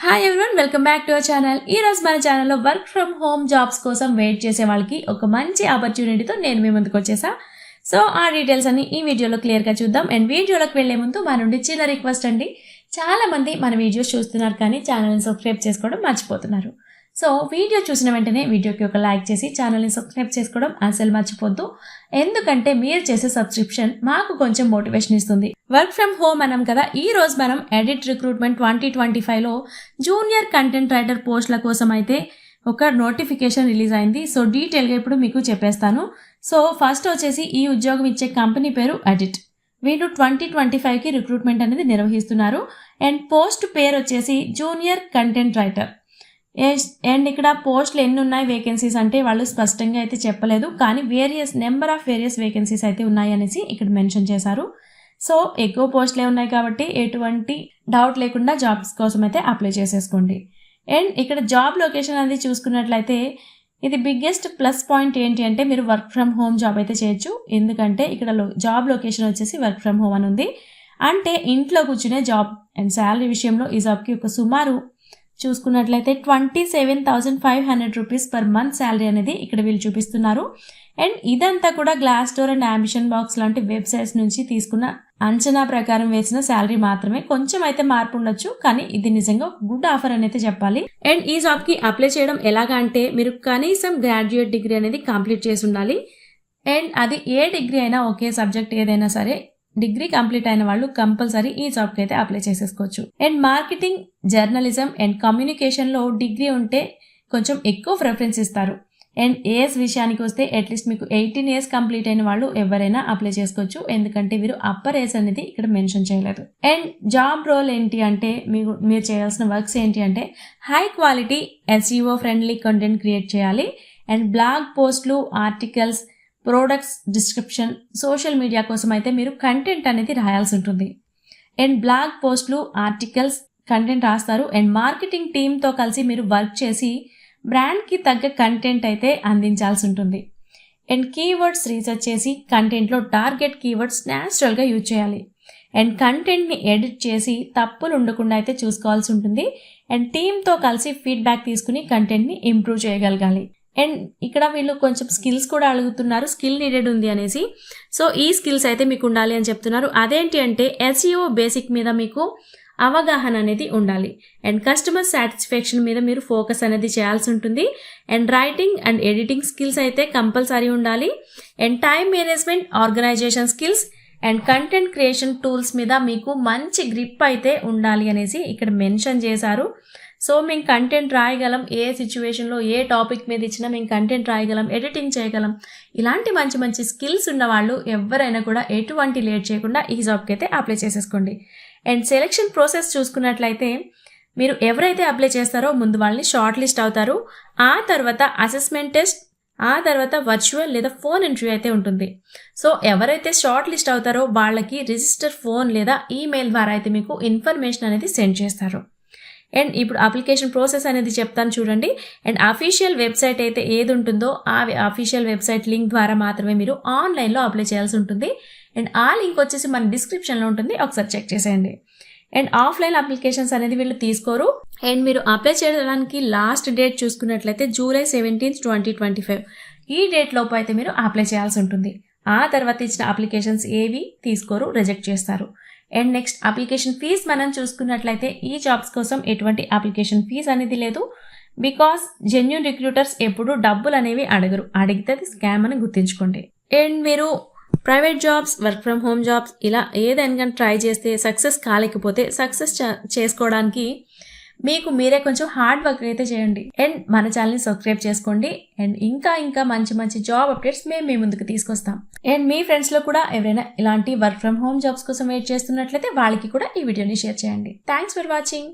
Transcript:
Hi everyone, welcome back to our channel. ఈ రోజు మన ఛానల్లో వర్క్ ఫ్రమ్ హోమ్ జాబ్స్ కోసం వెయిట్ చేసే వాళ్ళకి ఒక మంచి ఆపర్చునిటీతో నేను మీ ముందుకు వచ్చేసా. సో ఆ డీటెయిల్స్ అన్ని ఈ వీడియోలో క్లియర్గా చూద్దాం. అండ్ వీడియోలోకి వెళ్లే ముందు మా నుండి చిన్న రిక్వెస్ట్ అండి. చాలా మంది మన వీడియోస్ చూస్తున్నారు కానీ ఛానల్ని సబ్స్క్రైబ్ చేసుకోవడం మర్చిపోతున్నారు. సో వీడియో చూసిన వెంటనే వీడియోకి ఒక లైక్ చేసి ఛానల్ని సబ్స్క్రైబ్ చేసుకోవడం అసలు మర్చిపోద్దు. ఎందుకంటే మీరు చేసే సబ్స్క్రిప్షన్ మాకు కొంచెం మోటివేషన్ ఇస్తుంది. వర్క్ ఫ్రమ్ హోమ్ అన్నాం కదా, ఈ రోజు మనం ఎడిట్ రిక్రూట్మెంట్ 2025లో జూనియర్ కంటెంట్ రైటర్ పోస్టుల కోసం అయితే ఒక నోటిఫికేషన్ రిలీజ్ అయింది. సో డీటెయిల్గా ఇప్పుడు మీకు చెప్పేస్తాను. సో ఫస్ట్ వచ్చేసి ఈ ఉద్యోగం ఇచ్చే కంపెనీ పేరు ఎడిట్. వీళ్ళు 2025కి రిక్రూట్మెంట్ అనేది నిర్వహిస్తున్నారు. అండ్ పోస్ట్ పేరు వచ్చేసి జూనియర్ కంటెంట్ రైటర్. అండ్ ఇక్కడ పోస్టులు ఎన్ని ఉన్నాయి వేకెన్సీస్ అంటే వాళ్ళు స్పష్టంగా అయితే చెప్పలేదు, కానీ నెంబర్ ఆఫ్ వేరియస్ వేకెన్సీస్ అయితే ఉన్నాయి అనేసి ఇక్కడ మెన్షన్ చేశారు. సో ఎక్కువ పోస్టులే ఉన్నాయి కాబట్టి ఎటువంటి డౌట్ లేకుండా జాబ్స్ కోసం అయితే అప్లై చేసేసుకోండి. అండ్ ఇక్కడ జాబ్ లొకేషన్ అనేది చూసుకున్నట్లయితే ఇది బిగ్గెస్ట్ ప్లస్ పాయింట్ ఏంటి అంటే మీరు వర్క్ ఫ్రమ్ హోమ్ జాబ్ అయితే చేయొచ్చు. ఎందుకంటే ఇక్కడ జాబ్ లొకేషన్ వచ్చేసి వర్క్ ఫ్రమ్ హోమ్ అని ఉంది. అంటే ఇంట్లో కూర్చునే జాబ్. అండ్ శాలరీ విషయంలో ఈ జాబ్కి ఒక సుమారు చూసుకున్నట్లయితే 27,500 రూపీస్ పర్ మంత్ శాలరీ అనేది ఇక్కడ వీళ్ళు చూపిస్తున్నారు. అండ్ ఇదంతా కూడా glass door and ambition box లాంటి వెబ్సైట్స్ నుంచి తీసుకున్న అంచనా ప్రకారం వేసిన శాలరీ మాత్రమే. కొంచెం అయితే మార్పు ఉండొచ్చు, కానీ ఇది నిజంగా గుడ్ ఆఫర్ అని అయితే చెప్పాలి. అండ్ ఈ జాబ్కి అప్లై చేయడం ఎలాగా అంటే మీరు కనీసం గ్రాడ్యుయేట్ డిగ్రీ అనేది కంప్లీట్ చేసి ఉండాలి. అండ్ అది ఏ డిగ్రీ అయినా ఓకే, సబ్జెక్ట్ ఏదైనా సరే డిగ్రీ కంప్లీట్ అయిన వాళ్ళు కంపల్సరీ ఈ జాబ్కి అయితే అప్లై చేసేసుకోవచ్చు. అండ్ మార్కెటింగ్, జర్నలిజం అండ్ కమ్యూనికేషన్లో డిగ్రీ ఉంటే కొంచెం ఎక్కువ ప్రిఫరెన్స్ ఇస్తారు. అండ్ ఏజ్ విషయానికి వస్తే అట్లీస్ట్ మీకు 18 ఇయర్స్ కంప్లీట్ అయిన వాళ్ళు ఎవరైనా అప్లై చేసుకోవచ్చు. ఎందుకంటే వీరు అప్పర్ ఏజ్ అనేది ఇక్కడ మెన్షన్ చేయలేదు. అండ్ జాబ్ రోల్ ఏంటి అంటే మీరు చేయాల్సిన వర్క్స్ ఏంటి అంటే high quality SEO friendly content create చేయాలి. అండ్ బ్లాగ్ పోస్ట్లు, articles, products description, social media కోసం అయితే మీరు కంటెంట్ అనేది రాయాల్సి ఉంటుంది. అండ్ బ్లాగ్ పోస్ట్లు, ఆర్టికల్స్ కంటెంట్ రాస్తారు. అండ్ మార్కెటింగ్ టీమ్తో కలిసి మీరు వర్క్ చేసి బ్రాండ్కి తగ్గ కంటెంట్ అయితే అందించాల్సి ఉంటుంది. అండ్ కీవర్డ్స్ రీసెర్చ్ చేసి కంటెంట్లో టార్గెట్ కీవర్డ్స్ న్యాచురల్గా యూజ్ చేయాలి. అండ్ కంటెంట్ని ఎడిట్ చేసి తప్పులు ఉండకుండా అయితే చూసుకోవాల్సి ఉంటుంది. అండ్ టీమ్తో కలిసి ఫీడ్బ్యాక్ తీసుకుని కంటెంట్ని ఇంప్రూవ్ చేయగలగాలి. అండ్ ఇక్కడ వీళ్ళు కొంచెం స్కిల్స్ కూడా అడుగుతున్నారు, స్కిల్ నీడెడ్ ఉంది అనేసి. సో ఈ స్కిల్స్ అయితే మీకు ఉండాలి అని చెప్తున్నారు. అదేంటి అంటే SEO బేసిక్ మీద మీకు అవగాహన అనేది ఉండాలి. అండ్ కస్టమర్ సాటిస్ఫాక్షన్ మీద మీరు ఫోకస్ అనేది చేయాల్సి ఉంటుంది. And writing and editing skills అయితే కంపల్సరీ ఉండాలి. And time management, organisation skills and content creation tools మీద మీకు మంచి గ్రిప్ అయితే ఉండాలి అనేసి ఇక్కడ మెన్షన్ చేశారు. సో మేము కంటెంట్ రాయగలం, ఏ సిచ్యువేషన్లో ఏ టాపిక్ మీద ఇచ్చినా మేము కంటెంట్ రాయగలం, ఎడిటింగ్ చేయగలం. ఇలాంటి మంచి మంచి స్కిల్స్ ఉన్న వాళ్ళు ఎవరైనా కూడా ఎటువంటి లేట్ చేయకుండా ఈ జాబ్కి అయితే అప్లై చేసేసుకోండి. అండ్ సెలెక్షన్ ప్రాసెస్ చూసుకున్నట్లయితే మీరు ఎవరైతే అప్లై చేస్తారో ముందు వాళ్ళని షార్ట్ లిస్ట్ అవుతారు. ఆ తర్వాత అసెస్మెంట్ టెస్ట్, ఆ తర్వాత వర్చువల్ లేదా ఫోన్ ఇంటర్వ్యూ అయితే ఉంటుంది. సో ఎవరైతే షార్ట్ లిస్ట్ అవుతారో వాళ్ళకి రిజిస్టర్ ఫోన్ లేదా ఈమెయిల్ ద్వారా అయితే మీకు ఇన్ఫర్మేషన్ అనేది సెండ్ చేస్తారు. అండ్ ఇప్పుడు అప్లికేషన్ ప్రాసెస్ అనేది చెప్తాను చూడండి. అండ్ అఫీషియల్ వెబ్సైట్ అయితే ఏది ఉంటుందో ఆ అఫీషియల్ వెబ్సైట్ లింక్ ద్వారా మాత్రమే మీరు ఆన్లైన్లో అప్లై చేయాల్సి ఉంటుంది. అండ్ ఆ లింక్ వచ్చేసి మన డిస్క్రిప్షన్లో ఉంటుంది, ఒకసారి చెక్ చేసేయండి. అండ్ ఆఫ్లైన్ అప్లికేషన్స్ అనేది వీళ్ళు తీసుకోరు. అండ్ మీరు అప్లై చేయడానికి లాస్ట్ డేట్ చూసుకున్నట్లయితే July 17, 2025 ఈ డేట్ లోపు అయితే మీరు అప్లై చేయాల్సి ఉంటుంది. ఆ తర్వాత ఇచ్చిన అప్లికేషన్స్ ఏవి తీసుకోరు, రిజెక్ట్ చేస్తారు. అండ్ నెక్స్ట్ అప్లికేషన్ ఫీజ్ మనం చూసుకున్నట్లయితే ఈ జాబ్స్ కోసం ఎటువంటి అప్లికేషన్ ఫీజ్ అనేది లేదు. బికాస్ జెన్యూన్ రిక్రూటర్స్ ఎప్పుడు డబ్బులు అనేవి అడగరు, అడిగితే అది స్కామ్ అని గుర్తుంచుకోండి. అండ్ మీరు private jobs, work from home jobs ఇలా ఏదైనా ట్రై చేస్తే సక్సెస్ కాలేకపోతే సక్సెస్ చేసుకోవడానికి మీకు మీరే కొంచెం హార్డ్ వర్క్ అయితే చేయండి. అండ్ మన ఛానల్ని సబ్స్క్రైబ్ చేసుకోండి. అండ్ ఇంకా మంచి మంచి జాబ్ అప్డేట్స్ మేము మీ ముందుకు తీసుకొస్తాం. అండ్ మీ ఫ్రెండ్స్లో కూడా ఎవరైనా ఇలాంటి వర్క్ ఫ్రమ్ హోమ్ జాబ్స్ కోసం వెయిట్ చేస్తున్నట్లయితే వాళ్ళకి కూడా ఈ వీడియోని షేర్ చేయండి. Thanks for watching.